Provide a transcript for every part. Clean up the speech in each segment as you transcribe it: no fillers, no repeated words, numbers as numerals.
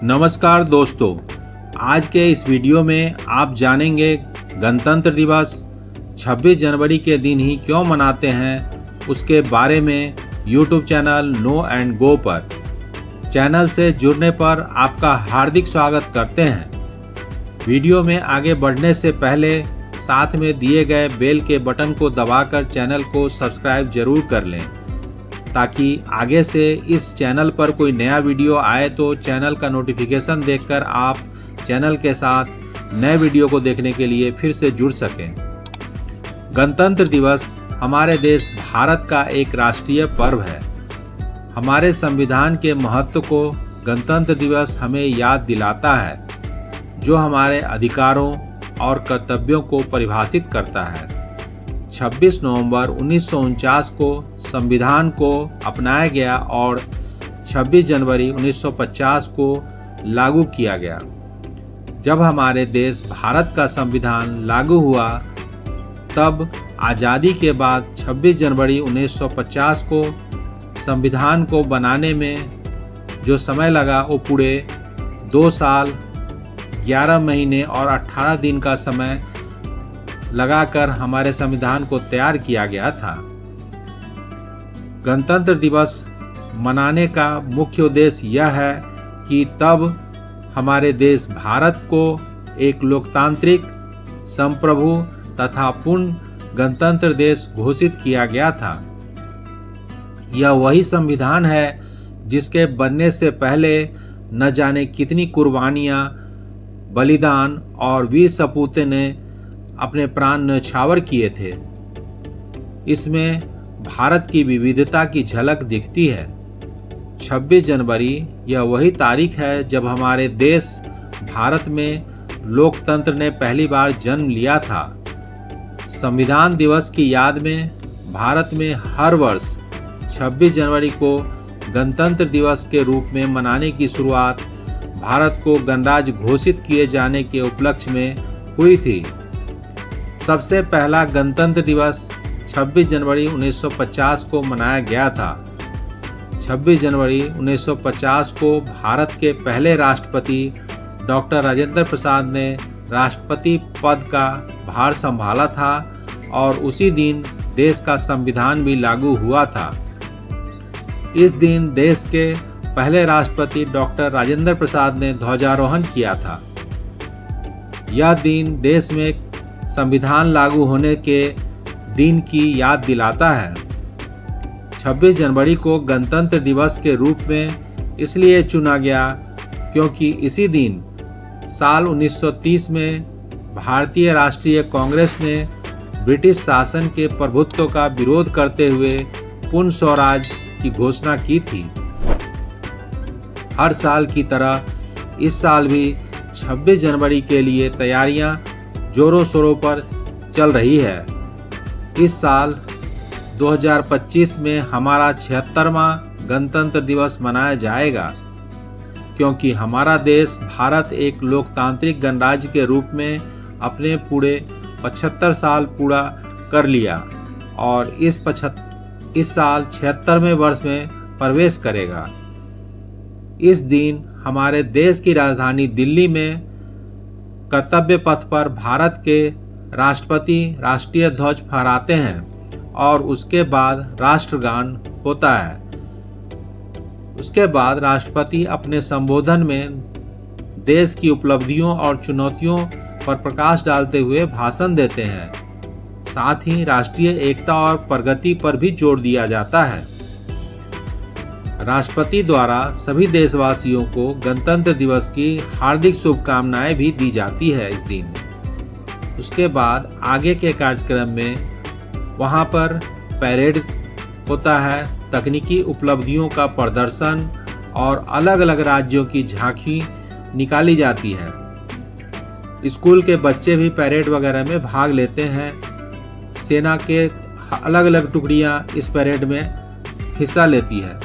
नमस्कार दोस्तों, आज के इस वीडियो में आप जानेंगे गणतंत्र दिवस 26 जनवरी के दिन ही क्यों मनाते हैं उसके बारे में YouTube channel know and go पर। चैनल से जुड़ने पर आपका हार्दिक स्वागत करते हैं। वीडियो में आगे बढ़ने से पहले साथ में दिए गए बेल के बटन को दबाकर चैनल को सब्सक्राइब जरूर कर लें, ताकि आगे से इस चैनल पर कोई नया वीडियो आए तो चैनल का नोटिफिकेशन देखकर आप चैनल के साथ नए वीडियो को देखने के लिए फिर से जुड़ सकें। गणतंत्र दिवस हमारे देश भारत का एक राष्ट्रीय पर्व है। हमारे संविधान के महत्व को गणतंत्र दिवस हमें याद दिलाता है, जो हमारे अधिकारों और कर्तव्यों को परिभाषित करता है। 26 नवंबर 1949 को संविधान को अपनाया गया और 26 जनवरी 1950 को लागू किया गया। जब हमारे देश भारत का संविधान लागू हुआ, तब आज़ादी के बाद 26 जनवरी 1950 को संविधान को बनाने में जो समय लगा वो पूरे 2 साल 11 महीने और 18 दिन का समय लगाकर हमारे संविधान को तैयार किया गया था। गणतंत्र दिवस मनाने का मुख्य उद्देश्य यह है कि तब हमारे देश भारत को एक लोकतांत्रिक, संप्रभु तथा पूर्ण गणतंत्र देश घोषित किया गया था। यह वही संविधान है जिसके बनने से पहले न जाने कितनी कुर्बानियां, बलिदान और वीर सपूते ने अपने प्राण न्यौछावर किए थे। इसमें भारत की विविधता की झलक दिखती है। 26 जनवरी यह वही तारीख है जब हमारे देश भारत में लोकतंत्र ने पहली बार जन्म लिया था। संविधान दिवस की याद में भारत में हर वर्ष 26 जनवरी को गणतंत्र दिवस के रूप में मनाने की शुरुआत भारत को गणराज्य घोषित किए जाने के उपलक्ष्य में हुई थी। सबसे पहला गणतंत्र दिवस 26 जनवरी 1950 को मनाया गया था। 26 जनवरी 1950 को भारत के पहले राष्ट्रपति डॉक्टर राजेंद्र प्रसाद ने राष्ट्रपति पद का भार संभाला था और उसी दिन देश का संविधान भी लागू हुआ था। इस दिन देश के पहले राष्ट्रपति डॉक्टर राजेंद्र प्रसाद ने ध्वजारोहण किया था। यह दिन देश में संविधान लागू होने के दिन की याद दिलाता है। 26 जनवरी को गणतंत्र दिवस के रूप में इसलिए चुना गया क्योंकि इसी दिन साल 1930 में भारतीय राष्ट्रीय कांग्रेस ने ब्रिटिश शासन के प्रभुत्व का विरोध करते हुए पूर्ण स्वराज की घोषणा की थी। हर साल की तरह इस साल भी 26 जनवरी के लिए तैयारियां जोरों शोरों पर चल रही है। इस साल 2025 में हमारा 76वां गणतंत्र दिवस मनाया जाएगा, क्योंकि हमारा देश भारत एक लोकतांत्रिक गणराज्य के रूप में अपने पूरे 75 साल पूरा कर लिया और इस साल 76वें वर्ष में प्रवेश करेगा। इस दिन हमारे देश की राजधानी दिल्ली में कर्तव्य पथ पर भारत के राष्ट्रपति राष्ट्रीय ध्वज फहराते हैं और उसके बाद राष्ट्रगान होता है। उसके बाद राष्ट्रपति अपने संबोधन में देश की उपलब्धियों और चुनौतियों पर प्रकाश डालते हुए भाषण देते हैं। साथ ही राष्ट्रीय एकता और प्रगति पर भी जोर दिया जाता है। राष्ट्रपति द्वारा सभी देशवासियों को गणतंत्र दिवस की हार्दिक शुभकामनाएं भी दी जाती है इस दिन। उसके बाद आगे के कार्यक्रम में वहां पर परेड होता है, तकनीकी उपलब्धियों का प्रदर्शन और अलग अलग राज्यों की झांकी निकाली जाती है। स्कूल के बच्चे भी परेड वगैरह में भाग लेते हैं। सेना के अलग अलग टुकड़ियां इस परेड में हिस्सा लेती है।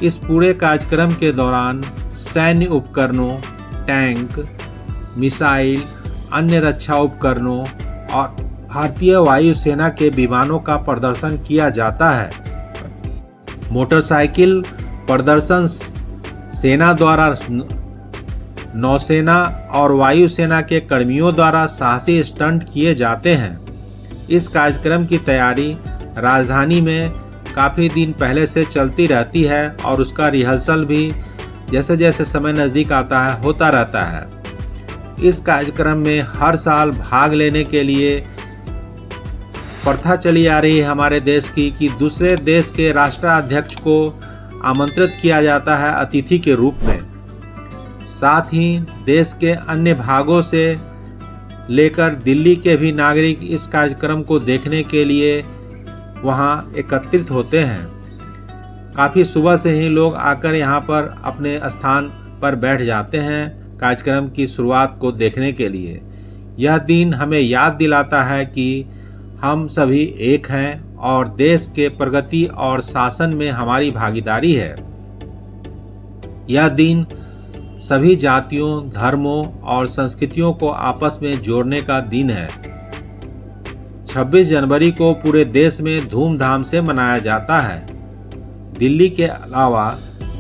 इस पूरे कार्यक्रम के दौरान सैन्य उपकरणों, टैंक, मिसाइल, अन्य रक्षा उपकरणों और भारतीय वायुसेना के विमानों का प्रदर्शन किया जाता है। मोटरसाइकिल प्रदर्शन सेना द्वारा नौसेना और वायुसेना के कर्मियों द्वारा साहसी स्टंट किए जाते हैं। इस कार्यक्रम की तैयारी राजधानी में काफ़ी दिन पहले से चलती रहती है और उसका रिहर्सल भी जैसे जैसे समय नज़दीक आता है होता रहता है। इस कार्यक्रम में हर साल भाग लेने के लिए प्रथा चली आ रही है हमारे देश की कि दूसरे देश के राष्ट्राध्यक्ष को आमंत्रित किया जाता है अतिथि के रूप में। साथ ही देश के अन्य भागों से लेकर दिल्ली के भी नागरिक इस कार्यक्रम को देखने के लिए वहां एकत्रित होते हैं। काफ़ी सुबह से ही लोग आकर यहां पर अपने स्थान पर बैठ जाते हैं कार्यक्रम की शुरुआत को देखने के लिए। यह दिन हमें याद दिलाता है कि हम सभी एक हैं और देश के प्रगति और शासन में हमारी भागीदारी है। यह दिन सभी जातियों, धर्मों और संस्कृतियों को आपस में जोड़ने का दिन है। 26 जनवरी को पूरे देश में धूमधाम से मनाया जाता है। दिल्ली के अलावा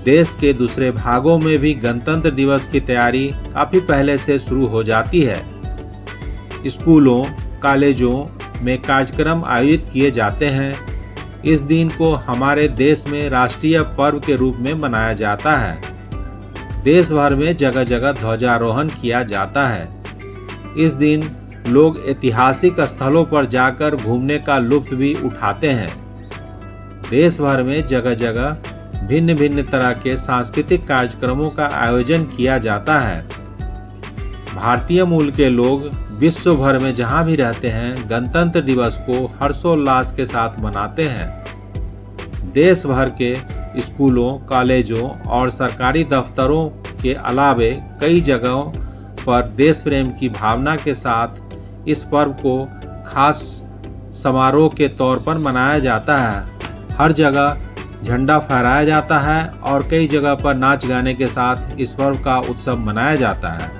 देश के दूसरे भागों में भी गणतंत्र दिवस की तैयारी काफ़ी पहले से शुरू हो जाती है। स्कूलों, कॉलेजों में कार्यक्रम आयोजित किए जाते हैं। इस दिन को हमारे देश में राष्ट्रीय पर्व के रूप में मनाया जाता है। देश भर में जगह जगह ध्वजारोहण किया जाता है। इस दिन लोग ऐतिहासिक स्थलों पर जाकर घूमने का लुत्फ भी उठाते हैं। देश भर में जगह जगह भिन्न भिन्न तरह के सांस्कृतिक कार्यक्रमों का आयोजन किया जाता है। भारतीय मूल के लोग विश्व भर में जहां भी रहते हैं गणतंत्र दिवस को हर्षोल्लास के साथ मनाते हैं। देश भर के स्कूलों, कॉलेजों और सरकारी दफ्तरों के अलावे कई जगहों पर देश प्रेम की भावना के साथ इस पर्व को खास समारोह के तौर पर मनाया जाता है। हर जगह झंडा फहराया जाता है और कई जगह पर नाच गाने के साथ इस पर्व का उत्सव मनाया जाता है।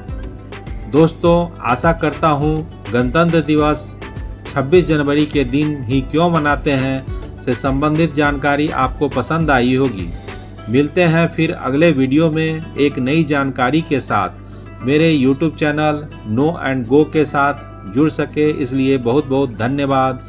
दोस्तों, आशा करता हूँ गणतंत्र दिवस 26 जनवरी के दिन ही क्यों मनाते हैं से संबंधित जानकारी आपको पसंद आई होगी। मिलते हैं फिर अगले वीडियो में एक नई जानकारी के साथ। मेरे YouTube channel know and go के साथ जुड़ सके इसलिए बहुत बहुत धन्यवाद।